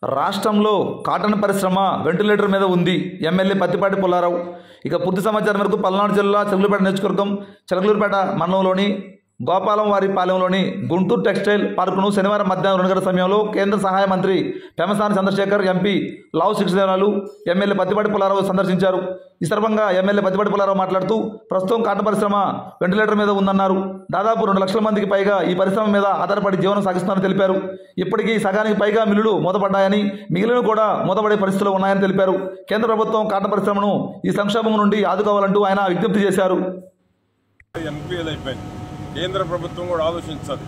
రాష్ట్రంలో కాటన్ పరిశ్రమ వెంటిలేటర్ మీద ఉంది. ఎమ్మెల్యే పత్తిపాటి పుల్లారావు. ఇక పూర్తి సమాచారం మేరకు పల్నాడు జిల్లా చిలకలూరుపేట నియోజకవర్గం చిలకలూరుపేట మండలంలోని గోపాలంవారిపాలెంలోని గుంటూరు టెక్స్టైల్ పార్కును శనివారం మధ్యాహ్నం 2 గంటల సమయంలో కేంద్ర సహాయ మంత్రి పెమ్మసాని చంద్రశేఖర్, ఎంపీ లావు శ్రీకృష్ణదేవరాయలు, ఎమ్మెల్యే పత్తిపాటి పుల్లారావు సందర్శించారు. ఈ సందర్భంగా ఎమ్మెల్యే పత్తిపాటి పుల్లారావు మాట్లాడుతూ ప్రస్తుతం కాటన్ పరిశ్రమ వెంటిలేటర్ మీద ఉందన్నారు. దాదాపు 2 లక్షల మందికి పైగా ఈ పరిశ్రమ మీద ఆధారపడి జీవనం సాగిస్తున్నారని తెలిపారు. ఇప్పటికీ సగానికి పైగా మిల్లులు మూతపడ్డాయని, మిగిలిన కూడా మూతపడే పరిస్థితులు ఉన్నాయని తెలిపారు. కేంద్ర ప్రభుత్వం కాటన్ పరిశ్రమను ఈ సంక్షోభం నుండి ఆదుకోవాలంటూ ఆయన విజ్ఞప్తి చేశారు. కేంద్ర ప్రభుత్వం కూడా ఆలోచించాలి.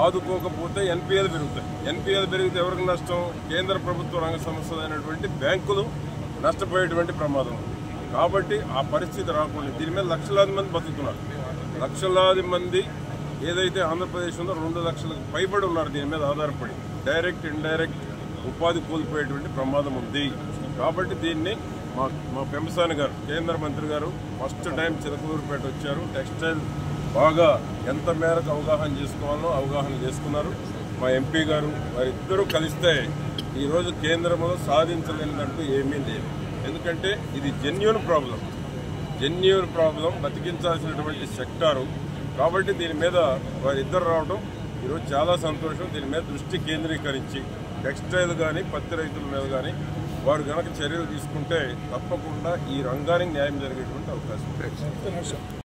ఆదుకోకపోతే ఎన్పిఎల్ పెరుగుతాయి. ఎన్పిఎల్ పెరిగితే ఎవరికి నష్టం? కేంద్ర ప్రభుత్వ రంగ సంస్థలు అయినటువంటి బ్యాంకులు నష్టపోయేటువంటి ప్రమాదం. కాబట్టి ఆ పరిస్థితి రాకుండా దీని మీద లక్షలాది మంది బతుకుతున్నారు. లక్షలాది మంది ఏదైతే ఆంధ్రప్రదేశ్ ఉందో 2 లక్షలకు పైబడి ఉన్నారు దీని మీద ఆధారపడి. డైరెక్ట్ ఇండైరెక్ట్ ఉపాధి కోల్పోయేటువంటి ప్రమాదం ఉంది. కాబట్టి దీన్ని మా పెమ్మసాని గారు, కేంద్ర మంత్రి గారు ఫస్ట్ టైం చిలకలూరుపేట వచ్చారు. టెక్స్టైల్ బాగా ఎంత మేరకు అవగాహన చేసుకోవాలో అవగాహన చేసుకున్నారు. మా ఎంపీ గారు వారిద్దరూ కలిస్తే ఈరోజు కేంద్రంలో సాధించలేనిదంటూ ఏమీ లేదు. ఎందుకంటే ఇది జెన్యూన్ ప్రాబ్లం బతికించాల్సినటువంటి సెక్టారు. కాబట్టి దీని మీద వారిద్దరు రావడం ఈరోజు చాలా సంతోషం. దీని మీద దృష్టి కేంద్రీకరించి టెక్స్టైల్ కానీ పత్తి రైతుల మీద కానీ వారు కనుక చర్యలు తీసుకుంటే తప్పకుండా ఈ రంగానికి న్యాయం జరిగేటువంటి అవకాశం.